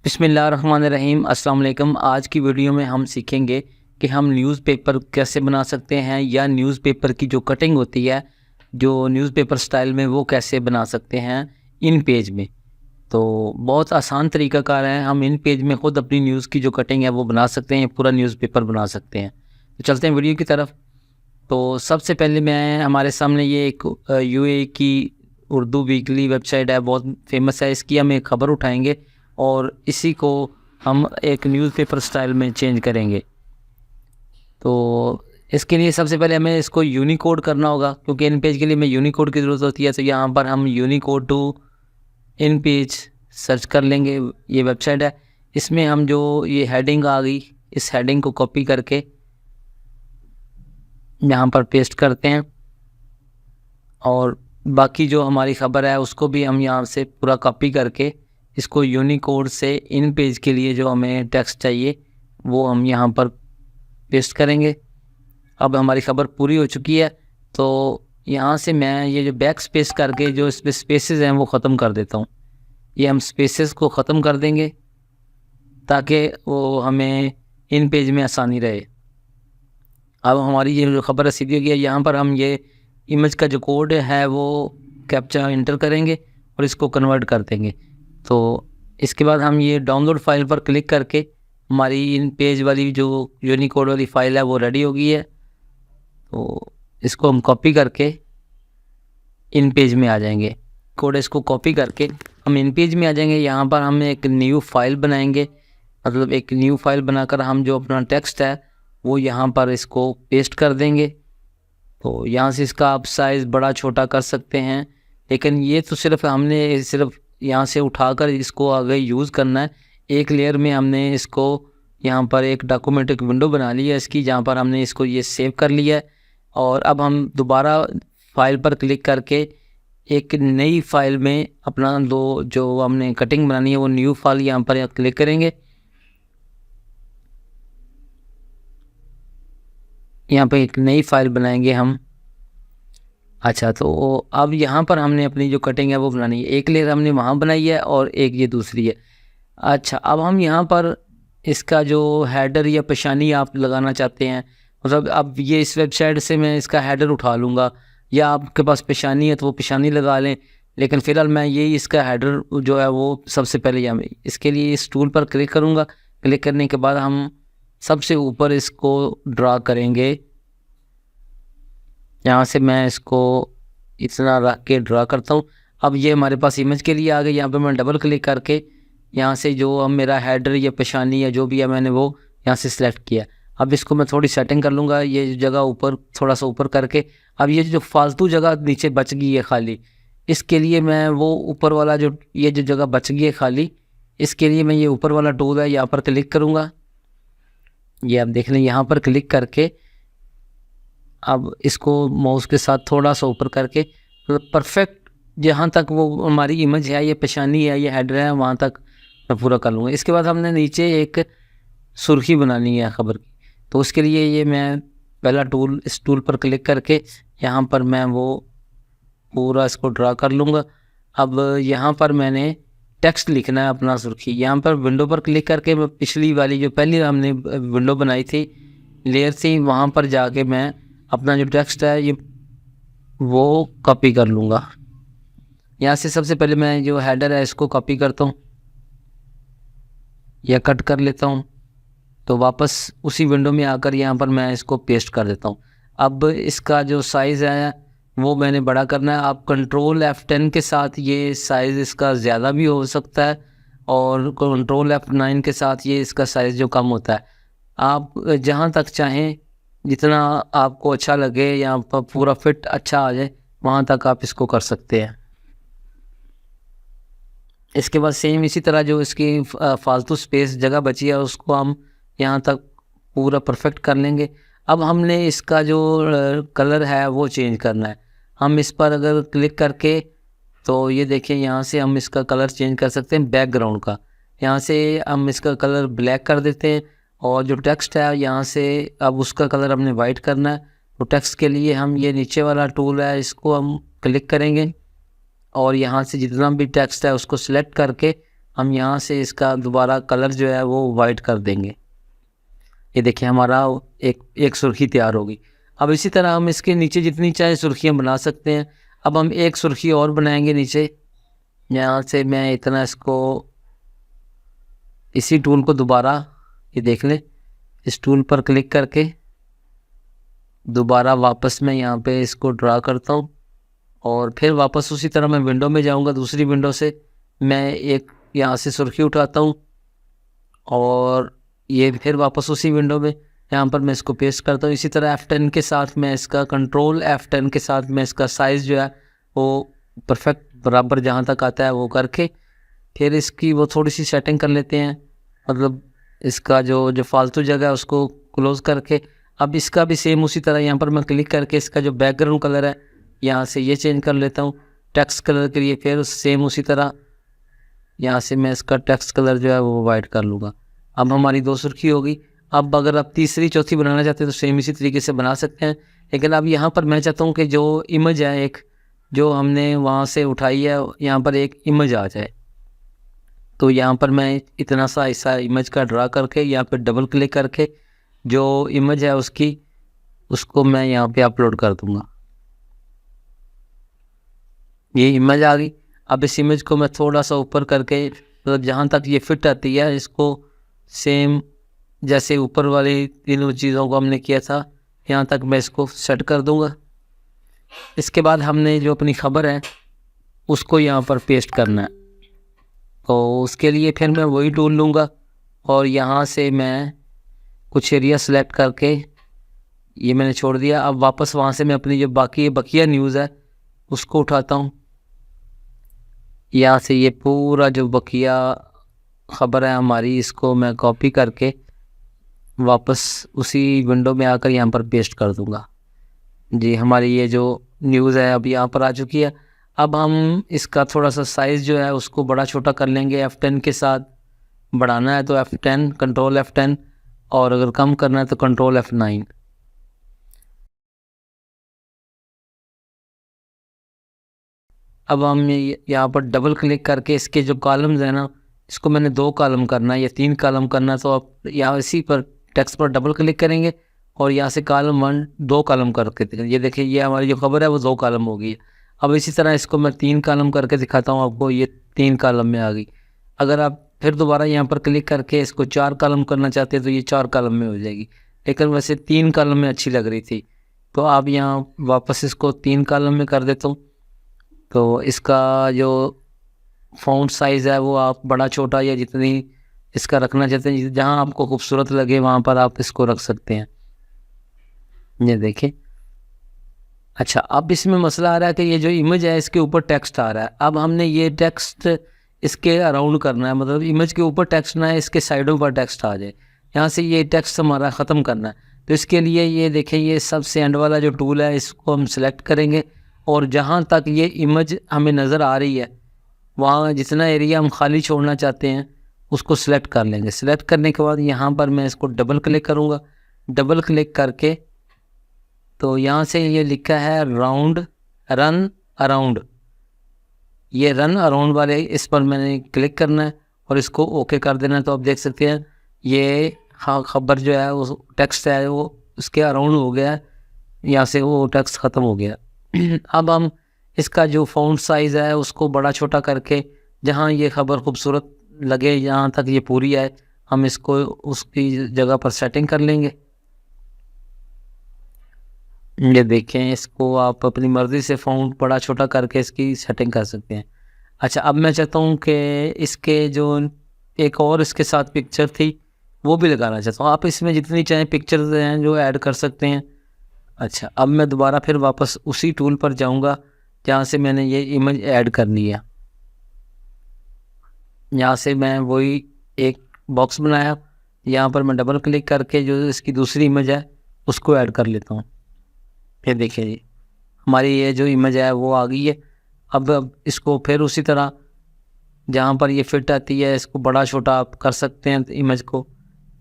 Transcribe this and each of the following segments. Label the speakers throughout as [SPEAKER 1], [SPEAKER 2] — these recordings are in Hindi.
[SPEAKER 1] बिस्मिल्लाहिर्रहमानिर्रहीम अस्सलाम वालेकुम। आज की वीडियो में हम सीखेंगे कि हम न्यूज़पेपर कैसे बना सकते हैं या न्यूज़पेपर की जो कटिंग होती है जो न्यूज़पेपर स्टाइल में वो कैसे बना सकते हैं इन पेज में। तो बहुत आसान तरीक़ाकार है, हम इन पेज में ख़ुद अपनी न्यूज़ की जो कटिंग है वो बना सकते हैं, पूरा न्यूज़पेपर बना सकते हैं। तो चलते हैं वीडियो की तरफ। तो सबसे पहले मैं हमारे सामने ये एक यूएई की उर्दू वीकली वेबसाइट है, बहुत फेमस है। इसकी हम एक ख़बर उठाएंगे और इसी को हम एक न्यूज़पेपर स्टाइल में चेंज करेंगे। तो इसके लिए सबसे पहले हमें इसको यूनिकोड करना होगा, क्योंकि इन पेज के लिए हमें यूनिकोड की ज़रूरत होती है। तो यहाँ पर हम Unicode to InPage search कर लेंगे। ये वेबसाइट है, इसमें हम जो ये हेडिंग आ गई, इस हेडिंग को कॉपी करके यहाँ पर पेस्ट करते हैं और बाकी जो हमारी ख़बर है उसको भी हम यहाँ से पूरा कॉपी करके इसको यूनिकोड से इन पेज के लिए जो हमें टेक्स्ट चाहिए वो हम यहाँ पर पेस्ट करेंगे। अब हमारी ख़बर पूरी हो चुकी है, तो यहाँ से मैं ये जो बैक स्पेस करके जो इसमें स्पेसेस हैं वो ख़त्म कर देता हूँ। ये हम स्पेसेस को ख़त्म कर देंगे ताकि वो हमें इन पेज में आसानी रहे। अब हमारी ये जो ख़बर है सीधी हो गई है। यहाँ पर हम ये इमेज का जो कोड है वो कैप्चा इंटर करेंगे और इसको कन्वर्ट कर देंगे। तो इसके बाद हम ये डाउनलोड फाइल पर क्लिक करके हमारी इन पेज वाली जो यूनिकोड वाली फ़ाइल है वो रेडी हो गई है। तो इसको हम कॉपी करके इन पेज में आ जाएंगे। कोड इसको कॉपी करके हम इन पेज में आ जाएंगे। यहाँ पर हम एक न्यू फाइल बनाएंगे, मतलब एक न्यू फाइल बनाकर हम जो अपना टेक्स्ट है वो यहाँ पर इसको पेस्ट कर देंगे। तो यहाँ से इसका आप साइज़ बड़ा छोटा कर सकते हैं, लेकिन ये तो सिर्फ हमने सिर्फ यहाँ से उठाकर इसको आगे यूज़ करना है। एक लेयर में हमने इसको यहाँ पर एक डॉक्यूमेंट एक विंडो बना ली है इसकी, जहाँ पर हमने इसको ये सेव कर लिया है। और अब हम दोबारा फाइल पर क्लिक करके एक नई फाइल में अपना जो हमने कटिंग बनानी है वो न्यू फाइल यहाँ पर क्लिक करेंगे। यहाँ पे एक नई फाइल बनाएंगे हम। अच्छा, तो अब यहाँ पर हमने अपनी जो कटिंग है वो बनानी है। एक लेयर हमने वहाँ बनाई है और एक ये दूसरी है। अच्छा, अब हम यहाँ पर इसका जो हेडर या पेशानी आप लगाना चाहते हैं, मतलब अब ये इस वेबसाइट से मैं इसका हेडर उठा लूँगा, या आपके पास पेशानी है तो वो पेशानी लगा लें, लेकिन फ़िलहाल मैं यही इसका हेडर जो है वो सबसे पहले यहाँ इसके लिए इस टूल पर क्लिक करूँगा। क्लिक करने के बाद हम सबसे ऊपर इसको ड्रा करेंगे। यहाँ से मैं इसको इतना रख के ड्रा करता हूँ। अब ये हमारे पास इमेज के लिए आ गई। यहाँ पे मैं डबल क्लिक करके यहाँ से जो अब मेरा हेडर या पेशानी या जो भी है मैंने वो यहाँ से सिलेक्ट किया। अब इसको मैं थोड़ी सेटिंग कर लूँगा, ये जगह ऊपर थोड़ा सा ऊपर करके। अब ये जो फालतू जगह नीचे बच गई है खाली, इसके लिए मैं वो ऊपर वाला जो ये जो जगह बच गई है खाली, इसके लिए मैं ये ऊपर वाला टूल है यहाँ पर क्लिक करूँगा। ये आप देख लें, यहाँ पर क्लिक करके अब इसको माउस के साथ थोड़ा सा ऊपर करके परफेक्ट जहाँ तक वो हमारी इमेज है, ये पेशानी है, ये हेडर है, वहाँ तक मैं पूरा कर लूँगा। इसके बाद हमने नीचे एक सुर्खी बनानी है ख़बर की, तो उसके लिए ये मैं पहला टूल इस टूल पर क्लिक करके यहाँ पर मैं वो पूरा इसको ड्रा कर लूँगा। अब यहाँ पर मैंने टेक्स्ट लिखना है अपना सुर्खी। यहाँ पर विंडो पर क्लिक करके मैं पिछली वाली जो पहले हमने विंडो बनाई थी लेयर थी, वहाँ पर जाके मैं अपना जो टेक्स्ट है ये वो कॉपी कर लूँगा। यहाँ से सबसे पहले मैं जो हेडर है इसको कॉपी करता हूँ या कट कर लेता हूँ, तो वापस उसी विंडो में आकर यहाँ पर मैं इसको पेस्ट कर देता हूँ। अब इसका जो साइज़ है वो मैंने बड़ा करना है। आप कंट्रोल F10 के साथ ये साइज़ इसका ज़्यादा भी हो सकता है और कंट्रोल F9 के साथ ये इसका साइज़ जो कम होता है। आप जहाँ तक चाहें, जितना आपको अच्छा लगे या पूरा फिट अच्छा आ जाए, वहाँ तक आप इसको कर सकते हैं। इसके बाद सेम इसी तरह जो इसकी फालतू स्पेस जगह बची है उसको हम यहाँ तक पूरा परफेक्ट कर लेंगे। अब हमने इसका जो कलर है वो चेंज करना है। हम इस पर अगर क्लिक करके, तो ये देखिए यहाँ से हम इसका कलर चेंज कर सकते हैं बैकग्राउंड का। यहाँ से हम इसका कलर ब्लैक कर देते हैं और जो टेक्स्ट है यहाँ से अब उसका कलर हमने वाइट करना है। तो टेक्स्ट के लिए हम ये नीचे वाला टूल है इसको हम क्लिक करेंगे और यहाँ से जितना भी टेक्स्ट है उसको सिलेक्ट करके हम यहाँ से इसका दोबारा कलर जो है वो वाइट कर देंगे। ये देखिए हमारा एक सुर्खी तैयार होगी। अब इसी तरह हम इसके नीचे जितनी चाहे सुर्खियाँ बना सकते हैं। अब हम एक सुर्खी और बनाएंगे नीचे। यहाँ से मैं इतना इसको, इसी टूल को दोबारा, ये देख लें, इस टूल पर क्लिक करके दोबारा वापस मैं यहाँ पे इसको ड्रा करता हूँ और फिर वापस उसी तरह मैं विंडो में जाऊँगा। दूसरी विंडो से मैं एक यहाँ से सुर्खी उठाता हूँ और ये फिर वापस उसी विंडो में यहाँ पर मैं इसको पेस्ट करता हूँ। इसी तरह F10 के साथ मैं इसका कंट्रोल F10 के साथ मैं इसका साइज़ जो है वो परफेक्ट बराबर जहाँ तक आता है वो करके फिर इसकी वो थोड़ी सी सेटिंग कर लेते हैं, मतलब इसका जो फालतू जगह है उसको क्लोज करके। अब इसका भी सेम उसी तरह यहाँ पर मैं क्लिक करके इसका जो बैकग्राउंड कलर है यहाँ से ये चेंज कर लेता हूँ। टेक्स्ट कलर के लिए फिर सेम उसी तरह यहाँ से मैं इसका टेक्स्ट कलर जो है वो वाइट कर लूँगा। अब हमारी 2 सुर्खी होगी। अब अगर आप तीसरी चौथी बनाना चाहते हैं तो सेम इसी तरीके से बना सकते हैं, लेकिन अब यहाँ पर मैं चाहता हूँ कि जो इमेज है एक जो हमने वहाँ से उठाई है यहाँ पर एक इमेज आ जाए। तो यहाँ पर मैं इतना सा ऐसा इमेज का ड्रा करके यहाँ पर डबल क्लिक करके जो इमेज है उसको मैं यहाँ पे अपलोड कर दूँगा। ये इमेज आ गई। अब इस इमेज को मैं थोड़ा सा ऊपर करके, मतलब जहाँ तक ये फिट आती है, इसको सेम जैसे ऊपर वाली तीनों चीज़ों को हमने किया था यहाँ तक मैं इसको सेट कर दूँगा। इसके बाद हमने जो अपनी ख़बर है उसको यहाँ पर पेस्ट करना है। तो उसके लिए फिर मैं वही टूल लूँगा और यहाँ से मैं कुछ एरिया सेलेक्ट करके ये मैंने छोड़ दिया। अब वापस वहाँ से मैं अपनी जो बाकी बकिया न्यूज़ है उसको उठाता हूँ। यहाँ से ये पूरा जो बकिया ख़बर है हमारी, इसको मैं कॉपी करके वापस उसी विंडो में आकर यहाँ पर पेस्ट कर दूँगा। जी, हमारी ये जो न्यूज़ है अब यहाँ पर आ चुकी है। अब हम इसका थोड़ा सा साइज़ जो है उसको बड़ा छोटा कर लेंगे। F10 के साथ बढ़ाना है तो F10, कंट्रोल F10, और अगर कम करना है तो कंट्रोल F9। अब हम यहाँ पर डबल क्लिक करके इसके जो कॉलम्स हैं ना, इसको मैंने 2 कॉलम करना है या 3 कॉलम करना है, तो आप यहाँ इसी पर टेक्स्ट पर डबल क्लिक करेंगे और यहाँ से कॉलम 1 2 कॉलम करके, ये देखिए ये हमारी जो खबर है वो 2 कॉलम हो गई है। अब इसी तरह इसको मैं 3 कॉलम करके दिखाता हूँ आपको, ये 3 कॉलम में आ गई। अगर आप फिर दोबारा यहाँ पर क्लिक करके इसको 4 कॉलम करना चाहते हैं तो ये 4 कॉलम में हो जाएगी, लेकिन वैसे 3 कॉलम में अच्छी लग रही थी। तो आप यहाँ वापस इसको 3 कॉलम में कर देता हूँ। तो इसका जो फ़ॉन्ट साइज़ है वो आप बड़ा छोटा या जितनी इसका रखना चाहते हैं, जहाँ आपको खूबसूरत लगे वहाँ पर आप इसको रख सकते हैं। ये देखें। अच्छा, अब इसमें मसला आ रहा है कि ये जो इमेज है इसके ऊपर टेक्स्ट आ रहा है। अब हमने ये टेक्स्ट इसके अराउंड करना है, मतलब इमेज के ऊपर टेक्स्ट ना है, इसके साइडों पर टेक्स्ट आ जाए। यहाँ से ये टेक्स्ट हमारा ख़त्म करना है। तो इसके लिए ये देखें, ये सबसे एंड वाला जो टूल है इसको हम सिलेक्ट करेंगे और जहाँ तक ये इमेज हमें नज़र आ रही है वहाँ जितना एरिया हम खाली छोड़ना चाहते हैं उसको सिलेक्ट कर लेंगे। सिलेक्ट करने के बाद यहाँ पर मैं इसको डबल क्लिक करूँगा। डबल क्लिक करके तो यहाँ से ये लिखा है रन अराउंड, ये रन अराउंड वाले इस पर मैंने क्लिक करना है और इसको ओके कर देना है। तो आप देख सकते हैं ये हाँ खबर जो है वो टेक्स्ट है वो उसके अराउंड हो गया है, यहाँ से वो टेक्स्ट ख़त्म हो गया। अब हम इसका जो फ़ॉन्ट साइज़ है उसको बड़ा छोटा करके जहाँ ये ख़बर खूबसूरत लगे, जहाँ तक ये पूरी आए, हम इसको उसकी जगह पर सेटिंग कर लेंगे। ये देखें, इसको आप अपनी मर्ज़ी से फ़ॉन्ट बड़ा छोटा करके इसकी सेटिंग कर सकते हैं। अच्छा, अब मैं चाहता हूँ कि इसके जो एक और इसके साथ पिक्चर थी वो भी लगाना चाहता हूँ। आप इसमें जितनी चाहें पिक्चर्स हैं जो ऐड कर सकते हैं। अच्छा, अब मैं दोबारा फिर वापस उसी टूल पर जाऊंगा जहाँ से मैंने ये इमेज ऐड करनी है। यहाँ से मैं वही एक बॉक्स बनाया, यहाँ पर मैं डबल क्लिक करके जो इसकी दूसरी इमेज है उसको ऐड कर लेता हूँ। फिर देखिए जी हमारी ये जो इमेज है वो आ गई है। अब इसको फिर उसी तरह जहाँ पर ये फिट आती है इसको बड़ा छोटा आप कर सकते हैं। इमेज को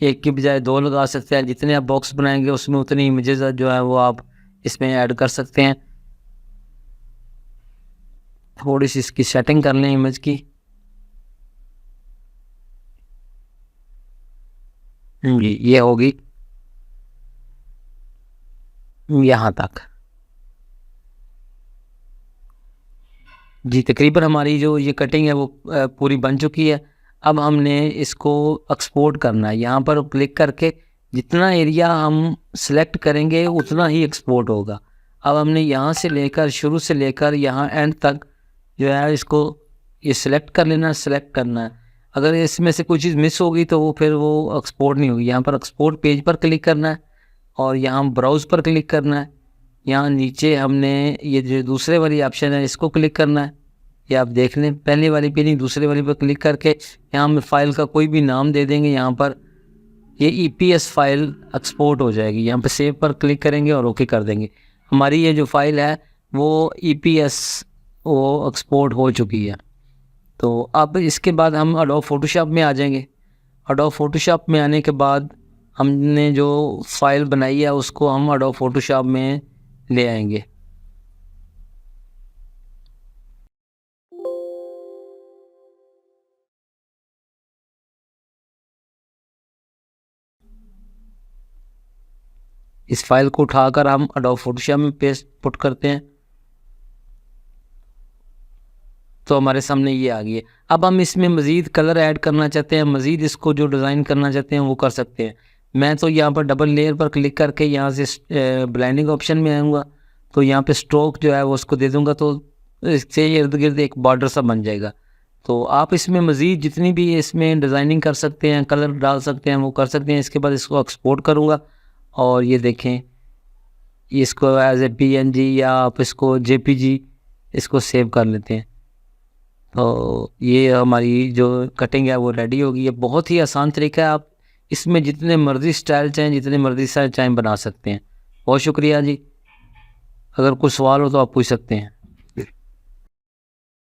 [SPEAKER 1] एक की बजाय 2 लगा सकते हैं। जितने आप बॉक्स बनाएंगे उसमें उतनी इमेजेस जो है वो आप इसमें ऐड कर सकते हैं। थोड़ी सी इसकी सेटिंग कर लें इमेज की। जी, ये होगी यहाँ तक। जी, तकरीबन हमारी जो ये कटिंग है वो पूरी बन चुकी है। अब हमने इसको एक्सपोर्ट करना है। यहाँ पर क्लिक करके जितना एरिया हम सेलेक्ट करेंगे उतना ही एक्सपोर्ट होगा। अब हमने यहाँ से लेकर शुरू से लेकर यहाँ एंड तक जो है इसको ये सिलेक्ट कर लेना, सेलेक्ट करना है। अगर इसमें से कोई चीज़ मिस होगी तो वो फिर वो एक्सपोर्ट नहीं होगी। यहाँ पर एक्सपोर्ट पेज पर क्लिक करना है और यहाँ ब्राउज़ पर क्लिक करना है। यहाँ नीचे हमने ये जो दूसरे वाली ऑप्शन है इसको क्लिक करना है। ये आप देख लें, पहले वाली पे नहीं दूसरे वाली पर क्लिक करके यहाँ हम फाइल का कोई भी नाम दे देंगे। यहाँ पर ये EPS फाइल एक्सपोर्ट हो जाएगी। यहाँ पर सेव पर क्लिक करेंगे और ओके कर देंगे। हमारी ये जो फाइल है वो EPS वो एक्सपोर्ट हो चुकी है। तो अब इसके बाद हम एडोब फोटोशॉप में आ जाएंगे। एडोब फोटोशॉप में आने के बाद हमने जो फाइल बनाई है उसको हम एडोब फोटोशॉप में ले आएंगे। इस फाइल को उठाकर हम एडोब फोटोशॉप में पेस्ट पुट करते हैं तो हमारे सामने ये आ गई है। अब हम इसमें मज़ीद कलर ऐड करना चाहते हैं, मज़ीद इसको जो डिज़ाइन करना चाहते हैं वो कर सकते हैं। मैं तो यहाँ पर डबल लेयर पर क्लिक करके यहाँ से ब्लेंडिंग ऑप्शन में आऊँगा तो यहाँ पे स्ट्रोक जो है वो उसको दे दूँगा तो इससे इर्द गिर्द एक बॉर्डर सा बन जाएगा। तो आप इसमें मज़ीद जितनी भी इसमें डिज़ाइनिंग कर सकते हैं, कलर डाल सकते हैं, वो कर सकते हैं। इसके बाद इसको एक्सपोर्ट करूँगा और ये देखें इसको एज ए PNG या आप इसको JPG इसको सेव कर लेते हैं। तो ये हमारी जो कटिंग है वो रेडी होगी। ये बहुत ही आसान तरीका है, आप इसमें जितने मर्ज़ी स्टाइल चाहें, जितने मर्ज़ी स्टाइल चाहें बना सकते हैं। बहुत शुक्रिया जी। अगर कोई सवाल हो तो आप पूछ सकते हैं।